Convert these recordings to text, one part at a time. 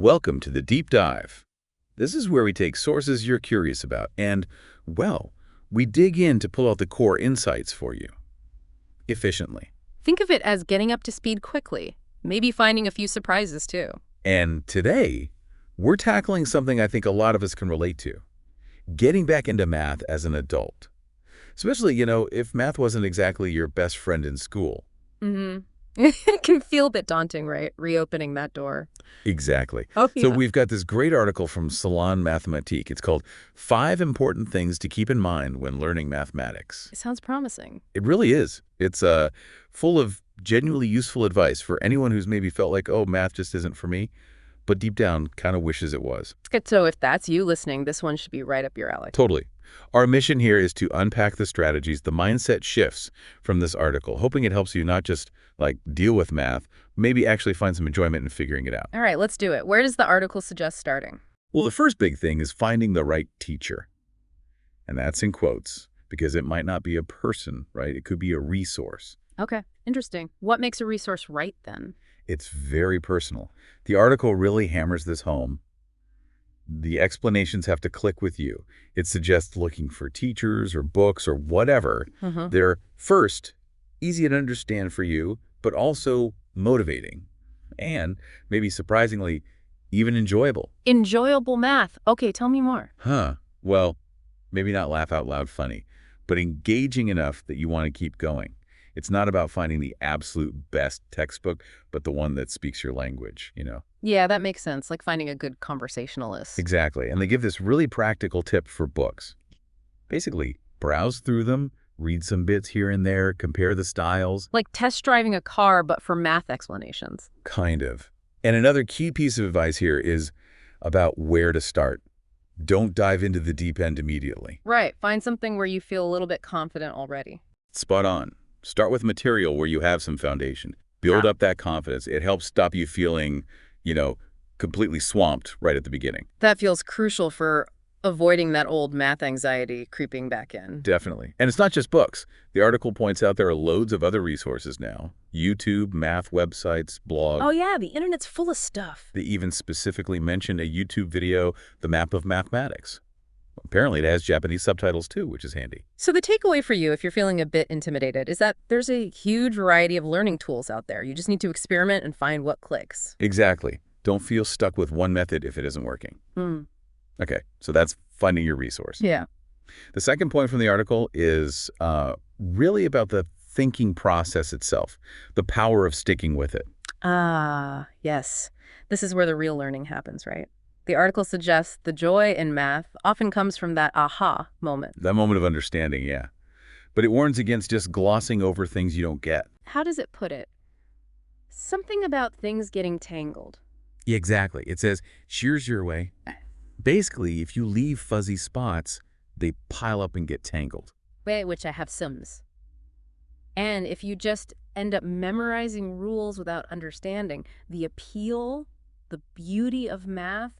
Welcome to the Deep Dive. This is where we take sources you're curious about and, well, we dig in to pull out the core insights for you. Efficiently. Think of it as getting up to speed quickly, maybe finding a few surprises too. And today, we're tackling something I think a lot of us can relate to. Getting back into math as an adult. Especially, if math wasn't exactly your best friend in school. It can feel a bit daunting, right? Reopening that door. Exactly. Oh, yeah. So we've got this great article from Salon Mathématique. It's called 5 Important Things to Keep in Mind When Learning Mathematics. It sounds promising. It really is. It's full of genuinely useful advice for anyone who's maybe felt like, oh, math just isn't for me, but deep down kind of wishes it was. It's good. So if that's you listening, this one should be right up your alley. Totally. Our mission here is to unpack the strategies, the mindset shifts from this article, hoping it helps you not just deal with math, maybe actually find some enjoyment in figuring it out. All right, let's do it. Where does the article suggest starting? Well, the first big thing is finding the right teacher. And that's in quotes, because it might not be a person, right? It could be a resource. Okay, interesting. What makes a resource right then? It's very personal. The article really hammers this home. The explanations have to click with you. It suggests looking for teachers or books or whatever. They're, first, easy to understand for you, but also motivating. And, maybe surprisingly, even enjoyable. Enjoyable math. Okay, tell me more. Well, maybe not laugh out loud funny, but engaging enough that you want to keep going. It's not about finding the absolute best textbook, but the one that speaks your language, Yeah, that makes sense, like finding a good conversationalist. Exactly. And they give this really practical tip for books. Basically, browse through them, read some bits here and there, compare the styles. Like test driving a car, but for math explanations. Kind of. And another key piece of advice here is about where to start. Don't dive into the deep end immediately. Right. Find something where you feel a little bit confident already. Spot on. Start with material where you have some foundation. Build up that confidence. It helps stop you feeling, completely swamped right at the beginning. That feels crucial for avoiding that old math anxiety creeping back in. Definitely. And it's not just books. The article points out there are loads of other resources now. YouTube, math websites, blogs. Oh yeah, the internet's full of stuff. They even specifically mentioned a YouTube video, The Map of Mathematics. Apparently it has Japanese subtitles too, which is handy. So the takeaway for you, if you're feeling a bit intimidated, is that there's a huge variety of learning tools out there. You just need to experiment and find what clicks. Exactly. Don't feel stuck with one method if it isn't working. Okay, so that's finding your resource. Yeah. The second point from the article is really about the thinking process itself, the power of sticking with it. Yes. This is where the real learning happens, right? The article suggests the joy in math often comes from that aha moment. That moment of understanding, yeah. But it warns against just glossing over things you don't get. How does it put it? Something about things getting tangled. Yeah, exactly. It says, here's your way. Basically, if you leave fuzzy spots, they pile up and get tangled. Which I have sims. And if you just end up memorizing rules without understanding, the appeal, the beauty of math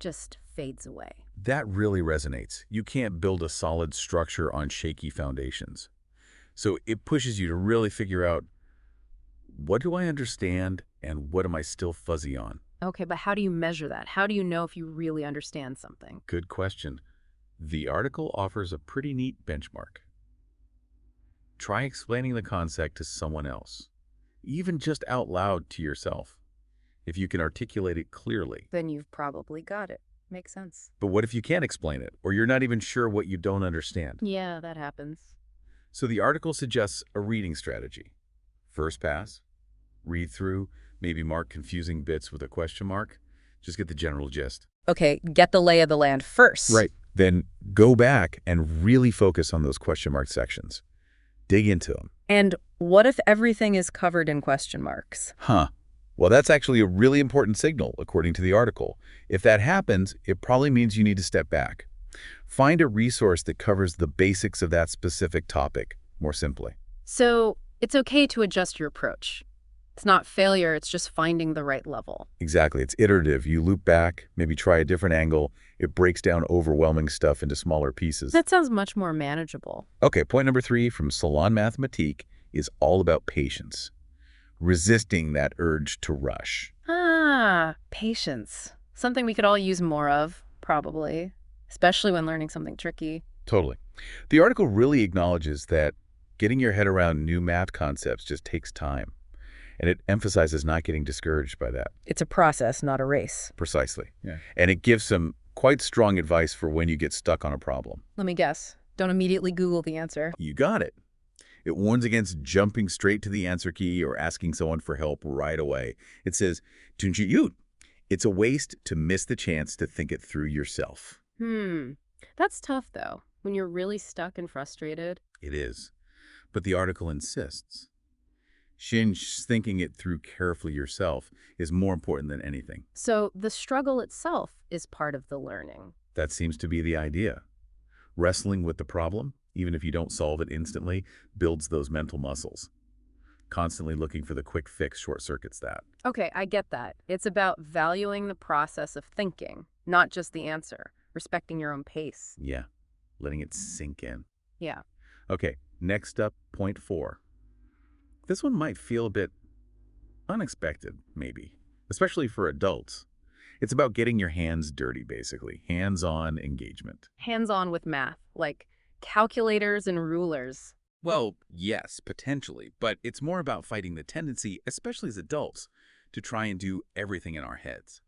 just fades away. That really resonates. You can't build a solid structure on shaky foundations. So it pushes you to really figure out, what do I understand and what am I still fuzzy on? Okay, but how do you measure that? How do you know if you really understand something? Good question. The article offers a pretty neat benchmark. Try explaining the concept to someone else, even just out loud to yourself. If you can articulate it clearly. Then you've probably got it. Makes sense. But what if you can't explain it, or you're not even sure what you don't understand? Yeah, that happens. So the article suggests a reading strategy. First pass, read through, maybe mark confusing bits with a question mark. Just get the general gist. Okay, get the lay of the land first. Right. Then go back and really focus on those question mark sections. Dig into them. And what if everything is covered in question marks? Well, that's actually a really important signal, according to the article. If that happens, it probably means you need to step back. Find a resource that covers the basics of that specific topic, more simply. So it's okay to adjust your approach. It's not failure, it's just finding the right level. Exactly. It's iterative. You loop back, maybe try a different angle. It breaks down overwhelming stuff into smaller pieces. That sounds much more manageable. Okay, point number 3 from Salon Mathématique is all about patience. Resisting that urge to rush. Patience. Something we could all use more of, probably, especially when learning something tricky. Totally. The article really acknowledges that getting your head around new math concepts just takes time, and it emphasizes not getting discouraged by that. It's a process, not a race. Precisely. Yeah. And it gives some quite strong advice for when you get stuck on a problem. Let me guess. Don't immediately Google the answer. You got it. It warns against jumping straight to the answer key or asking someone for help right away. It says, "tunjiyut." It's a waste to miss the chance to think it through yourself. That's tough, though, when you're really stuck and frustrated. It is. But the article insists. Thinking it through carefully yourself is more important than anything. So the struggle itself is part of the learning. That seems to be the idea. Wrestling with the problem, even if you don't solve it instantly, builds those mental muscles. Constantly looking for the quick fix short-circuits that. Okay, I get that. It's about valuing the process of thinking, not just the answer. Respecting your own pace. Yeah, letting it sink in. Yeah. Okay, next up, point 4. This one might feel a bit unexpected, maybe, especially for adults. It's about getting your hands dirty, basically. Hands-on engagement. Hands-on with math, like calculators and rulers. Well, yes, potentially, but it's more about fighting the tendency, especially as adults, to try and do everything in our heads.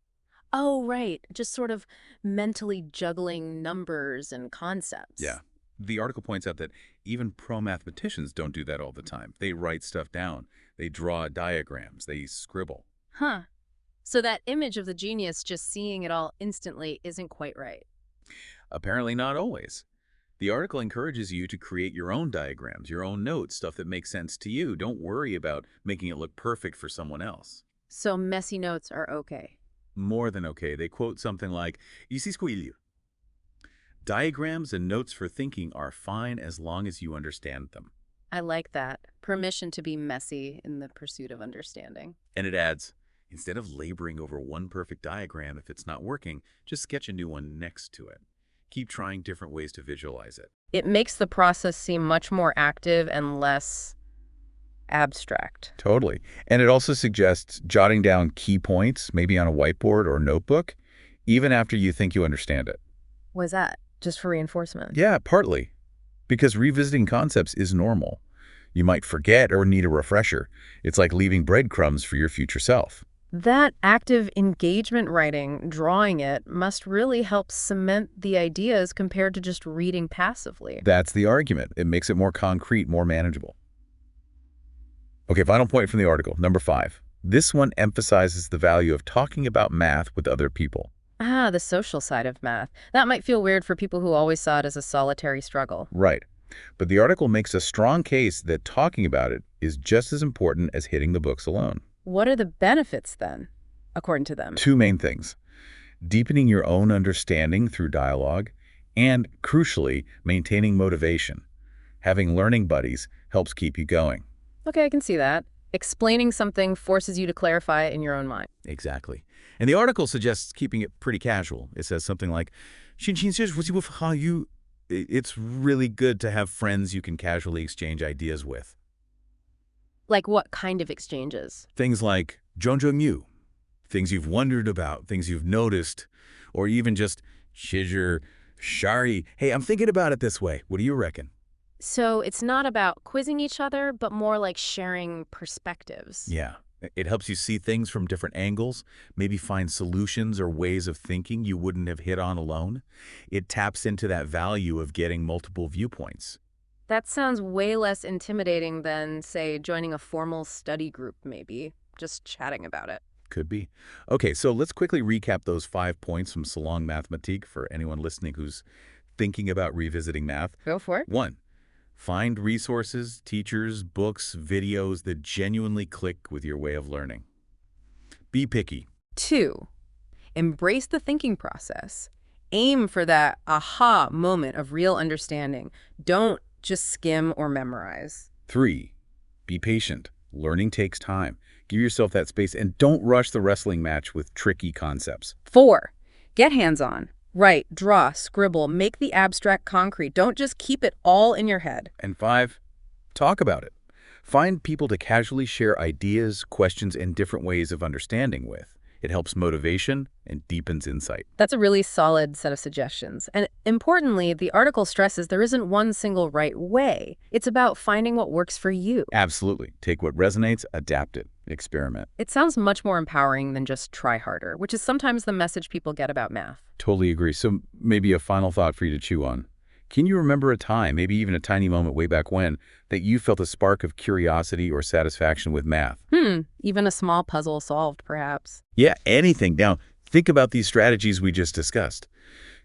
Oh, right. Just sort of mentally juggling numbers and concepts. Yeah. The article points out that even pro-mathematicians don't do that all the time. They write stuff down. They draw diagrams. They scribble. Huh. So that image of the genius just seeing it all instantly isn't quite right. Apparently not always. The article encourages you to create your own diagrams, your own notes, stuff that makes sense to you. Don't worry about making it look perfect for someone else. So messy notes are okay. More than okay. They quote something like, "Ici squilio." Diagrams and notes for thinking are fine as long as you understand them. I like that. Permission to be messy in the pursuit of understanding. And it adds, instead of laboring over one perfect diagram if it's not working, just sketch a new one next to it. Keep trying different ways to visualize it. It makes the process seem much more active and less abstract. Totally. And it also suggests jotting down key points, maybe on a whiteboard or notebook, even after you think you understand it. What's that? Just for reinforcement? Yeah, partly. Because revisiting concepts is normal. You might forget or need a refresher. It's like leaving breadcrumbs for your future self. That active engagement writing, drawing it, must really help cement the ideas compared to just reading passively. That's the argument. It makes it more concrete, more manageable. Okay, final point from the article, number 5. This one emphasizes the value of talking about math with other people. Ah, the social side of math. That might feel weird for people who always saw it as a solitary struggle. Right. But the article makes a strong case that talking about it is just as important as hitting the books alone. What are the benefits then, according to them? 2 main things: deepening your own understanding through dialogue, and, crucially, maintaining motivation. Having learning buddies helps keep you going. Okay, I can see that. Explaining something forces you to clarify it in your own mind. Exactly. And the article suggests keeping it pretty casual. It says something like, it's really good to have friends you can casually exchange ideas with. Like what kind of exchanges? Things like "jonjongyu," things you've wondered about, things you've noticed, or even just "shizher, shari, hey, I'm thinking about it this way. What do you reckon?" So it's not about quizzing each other, but more like sharing perspectives. Yeah. It helps you see things from different angles, maybe find solutions or ways of thinking you wouldn't have hit on alone. It taps into that value of getting multiple viewpoints. That sounds way less intimidating than, say, joining a formal study group, maybe. Just chatting about it. Could be. Okay, so let's quickly recap those 5 points from Salon Mathématique for anyone listening who's thinking about revisiting math. Go for it. 1. Find resources, teachers, books, videos that genuinely click with your way of learning. Be picky. 2. Embrace the thinking process. Aim for that aha moment of real understanding. Don't just skim or memorize. 3. Be patient. Learning takes time. Give yourself that space and don't rush the wrestling match with tricky concepts. 4. Get hands-on. Write, draw, scribble, make the abstract concrete. Don't just keep it all in your head. And 5. Talk about it. Find people to casually share ideas, questions, and different ways of understanding with. It helps motivation and deepens insight. That's a really solid set of suggestions. And importantly, the article stresses there isn't one single right way. It's about finding what works for you. Absolutely. Take what resonates, adapt it, experiment. It sounds much more empowering than just try harder, which is sometimes the message people get about math. Totally agree. So maybe a final thought for you to chew on. Can you remember a time, maybe even a tiny moment way back when, that you felt a spark of curiosity or satisfaction with math? Even a small puzzle solved, perhaps. Yeah, anything. Now, think about these strategies we just discussed.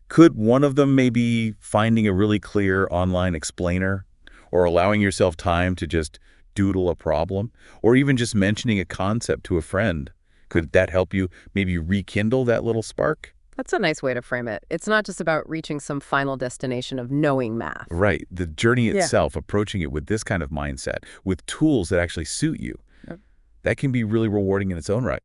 Could one of them maybe finding a really clear online explainer, or allowing yourself time to just doodle a problem, or even just mentioning a concept to a friend? Could that help you maybe rekindle that little spark? That's a nice way to frame it. It's not just about reaching some final destination of knowing math. Right. The journey itself, approaching it with this kind of mindset, with tools that actually suit you, Yep. that can be really rewarding in its own right.